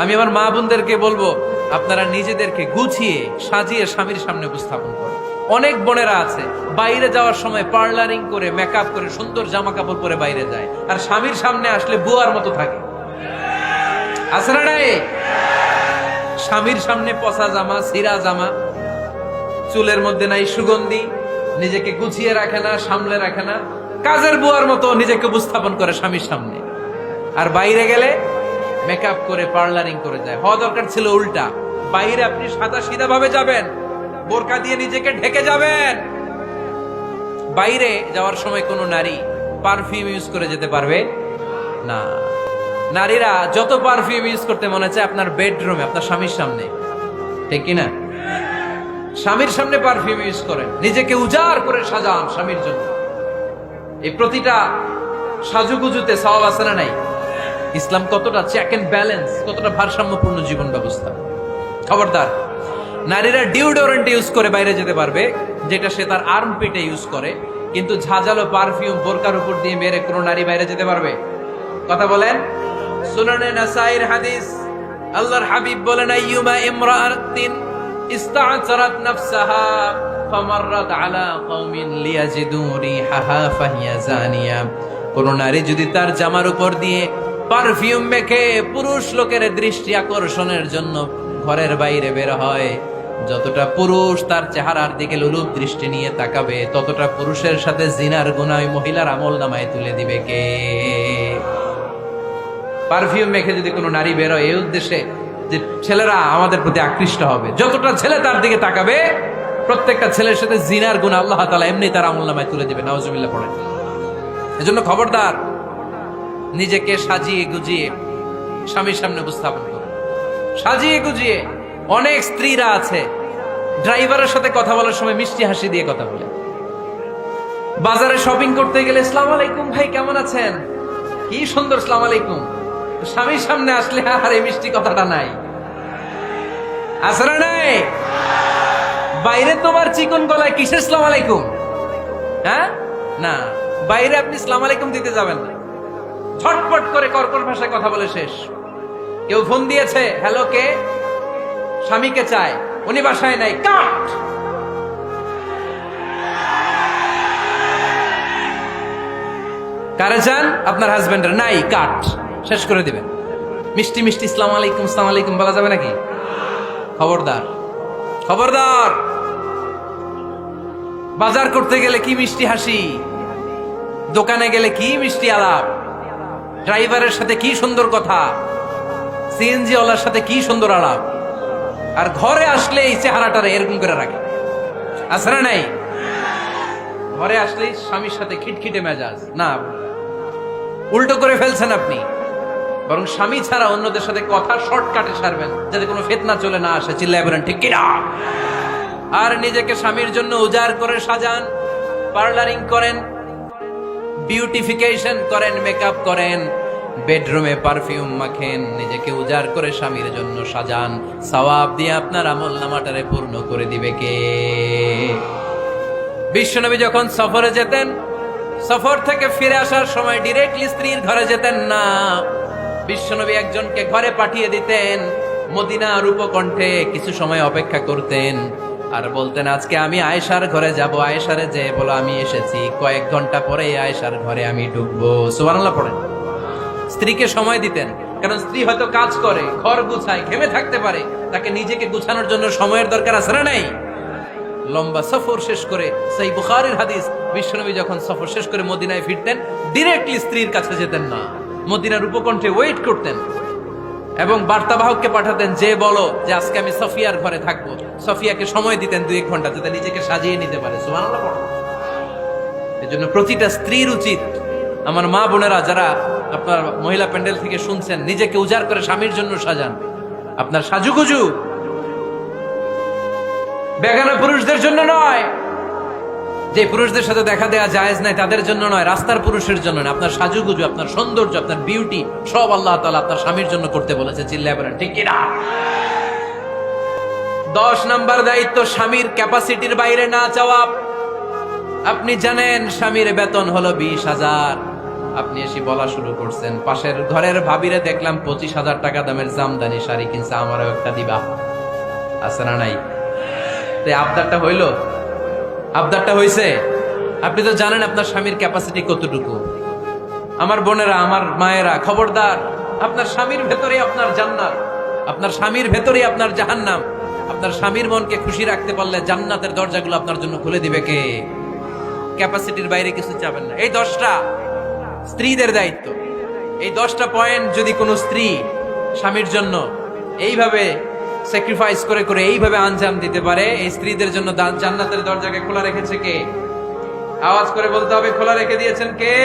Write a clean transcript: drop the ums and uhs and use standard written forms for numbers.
আমি আমার মা বোনদেরকে বলবো, আপনারা নিজেদেরকে গুছিয়ে সাজিয়ে স্বামীর সামনে উপস্থাপন করুন। অনেক বোনেরা আছে বাইরে যাওয়ার সময় পার্লারিং করে মেকআপ করে সুন্দর জামা কাপড় পরে বাইরে যায়, আর স্বামীর সামনে আসলে বুয়ার মতো থাকে। আছে না নাই? স্বামীর সামনে পচা জামা, ছিঁড়া জামা, চুলের মধ্যে নাই সুগন্ধি, নিজেকে গুছিয়ে রাখে না, সামলে রাখে না, কাজের বুয়ার মতো নিজেকে উপস্থাপন করে স্বামীর সামনে। আর বাইরে গেলে মেকআপ করে পার্লারিং করে যায়। হওয়া দরকার ছিল উল্টা, বাইরে আপনি সাদা সিধা ভাবে যাবেন, বোরকা দিয়ে নিজেকে ঢেকে যাবেন। বাইরে যাওয়ার সময় কোনো নারী পারফিউম ইউজ করে যেতে পারবে না। নারীরা যত পারফিউম ইউজ করতে মনে চায় আপনার বেডরুমে, আপনার স্বামীর সামনে, ঠিক কিনা? স্বামীর সামনে পারফিউম ইউজ করেন, নিজেকে উজাড় করে সাজান স্বামীর জন্য। এই প্রতিটা সাজুগুজুতে সওয়াব আছে না নাই? ইসলাম কতটা চেক এন্ড ব্যালেন্স, কতটা ভারসাম্যপূর্ণ জীবন ব্যবস্থা। খবরদার, নারীরা ডিওডোরেন্ট ইউজ করে বাইরে যেতে পারবে, যেটা সে তার আর্মপিটে ইউজ করে, কিন্তু ঝাঁঝালো পারফিউম বোরকার উপর দিয়ে মেরে কোনো নারী বাইরে যেতে পারবে? কথা বলেন। সুনানে নাসাইর হাদিস, আল্লাহর হাবিব বলেন, আইয়ুমা ইমরাআতিন ইস্তা'সারাত নাফসাহা ফামাররাত আলা কওমিন লিয়াজিদু রিহাহা ফাহিয়া জানিয়া। কোন নারী যদি তার জামার উপর দিয়ে পারফিউম মেখে পুরুষ লোকের দৃষ্টি আকর্ষণের জন্য ঘরের বাইরে বের হয়, যতটা পুরুষ তার চেহারার দিকে লোলুপ দৃষ্টি নিয়ে তাকাবে, ততটা পুরুষের সাথে জিনার গুনাহ ওই মহিলার আমলনামায় তুলে দিবে কে? পারফিউম মেখে যদি কোনো নারী বের হয় এই উদ্দেশ্যে যে ছেলেরা আমাদের প্রতি আকৃষ্ট হবে, যতটা ছেলে তার দিকে তাকাবে, প্রত্যেকটা ছেলের সাথে জিনার গুনাহ আল্লাহ তাআলা এমনি তার আমলনামায় তুলে দিবে। নাউজুবিল্লাহ পড়েন। এজন্য খবরদার, নিজেকে সাজিয়ে গুজিয়ে স্বামীর সামনে উপস্থাপন করুন, সাজিয়ে গুজিয়ে। অনেক স্ত্রীরা আছে ড্রাইভারের সাথে কথা বলার সময় মিষ্টি হাসি দিয়ে কথা বলে। বাজারে শপিং করতে গেলে আসসালামু আলাইকুম ভাই, কেমন আছেন? কি সুন্দর আসসালামু আলাইকুম। স্বামীর সামনে আসলে আর এই মিষ্টি কথাটা নাই। আছে না নাই? বাইরে তোমার চিকন গলায় কিসের আসসালামু আলাইকুম? হ্যাঁ না, বাইরে আপনি আসসালামু আলাইকুম দিতে যাবেন না, ঝটপট করে কর্কশ ভাষায় কথা বলে শেষ। কেউ ফোন দিয়েছে, হ্যালো কে? স্বামীকে চায়, উনি বাসায় নাই, কাট। কারে চান? আপনার হাজবেন্ডের নাই, কাট, শেষ করে দিবেন। মিষ্টি মিষ্টি আসসালামু আলাইকুম আসসালামু আলাইকুম বলা যাবে নাকি? খবরদার, খবরদার। বাজার করতে গেলে কি মিষ্টি হাসি, দোকানে গেলে কি মিষ্টি আলাপ, ড্রাইভারের সাথে কি সুন্দর কথা, সিএনজি ওয়ালার সাথে কি সুন্দর আলাপ, আর ঘরে আসলে এই চেহারাটারে এরকম করে রাখে। আছে না নাই? ঘরে আসলেই স্বামীর সাথে খিটখিটে মেজাজ। না, উল্টো করে ফেলছেন আপনি। বরং স্বামী ছাড়া অন্যদের সাথে কথা শর্টকাটে সারবেন, যাতে কোনো ফিতনা চলে না আসে। চিল্লায় বলেন ঠিক কিনা? আর নিজেকে স্বামীর জন্য উজাড় করে সাজান, পার্লারিং করেন, বিউটিফিকেশন করেন, মেকআপ করেন, বেডরুমে পারফিউম মাখেন, নিজেকে উজাড় করে স্বামীর জন্য সাজান। সওয়াব দিয়ে আপনার আমলনামাটারে পূর্ণ করে দিবে কে? বিশ্বনবী যখন সফরে যেতেন, সফর থেকে ফিরে আসার সময় ডিরেক্টলি স্ত্রীর ঘরে যেতেন না। বিশ্বনবী একজনকে ঘরে পাঠিয়ে দিতেন, মদিনার উপকণ্ঠে কিছু সময় অপেক্ষা করতেন, আর বলতেন আজকে আমি আয়েশার ঘরে যাব। আয়েশারে যে বলো আমি এসেছি, কয়েক ঘন্টা পরে আয়েশার ঘরে আমি ঢুকবো। সুবহানাল্লাহ পড়েন। স্ত্রীকে সময় দিতেন, কারণ স্ত্রী হয়তো কাজ করে, ঘর গুছায়, ঘেমে থাকতে পারে, তাকে নিজেকে গুছানোর জন্য সময়ের দরকার আছে না নাই? লম্বা সফর শেষ করে, সেই বুখারীর হাদিস, বিশ্বনবী যখন সফর শেষ করে মদিনায় ফিরতেন, ডিরেক্টলি স্ত্রীর কাছে যেতেন না, মদিনার উপকণ্ঠে ওয়েট করতেন এবং বার্তাবাহককে পাঠাতেন, যে বলো যে আজকে আমি সফিয়ার ঘরে থাকবো। সফিয়াকে সময় দিতেন 2-1 ঘন্টা, যাতে নিজেকে সাজিয়ে নিতে পারে। সুবহানাল্লাহ পড়ো। এজন্য প্রতিটা স্ত্রীর উচিত, আমার মা বোনেরা যারা আপনার মহিলা প্যান্ডেল থেকে শুনছেন, নিজেকে উজাড় করে স্বামীর জন্য সাজান। আপনার সাজুগুজু বেগানা পুরুষদের জন্য নয়, যে পুরুষদের সাথে দেখা দেয়া জায়েজ নাই তাদের জন্য নয়, রাস্তার পুরুষের জন্য নয়। আপনার সাজুগুজু, আপনার সৌন্দর্য, আপনার বিউটি সব আল্লাহ তাআলা আপনার স্বামীর জন্য করতে বলেছে। চিল্লায় বলেন ঠিক কিনা? 10 নাম্বার দায়িত্ব, স্বামীর ক্যাপাসিটির বাইরে না যাওয়া। আপনি জানেন স্বামীর বেতন হলো 20,000, আপনি এসে বলা শুরু করছেন, পাশের ঘরের ভাবিরে দেখলাম 25,000 টাকা দামের জামদানি শাড়ি কিনছে, আমারও একটা দিবা। আছে না নাই? তো আবদারটা হইলো, আবদারটা হইছে। আপনি তো জানেন আপনার স্বামীর ক্যাপাসিটি কতটুকু। আমার বোনেরা, আমার মায়েরা, খবরদার, আপনার স্বামীর ভেতরে আপনার জান্নাত, আপনার স্বামীর ভেতরে আপনার জাহান্নাম। আপনার স্বামীর মনকে খুশি রাখতে পারলে জান্নাতের দরজাগুলো আপনার জন্য খুলে দিবে কে? ক্যাপাসিটির বাইরে কিছু চাবেন না। এই 10টা স্ত্রীদের দায়িত্ব। এই 10টা পয়েন্ট যদি কোনো স্ত্রী স্বামীর জন্য এইভাবে স্যাক্রিফাইস করে করে এইভাবে আঞ্জাম দিতে পারে, এই স্ত্রীদের জন্য জান্নাতের দরজাকে খোলা রেখেছে কে? আওয়াজ করে বলতে হবে, খোলা রেখে দিয়েছেন কে?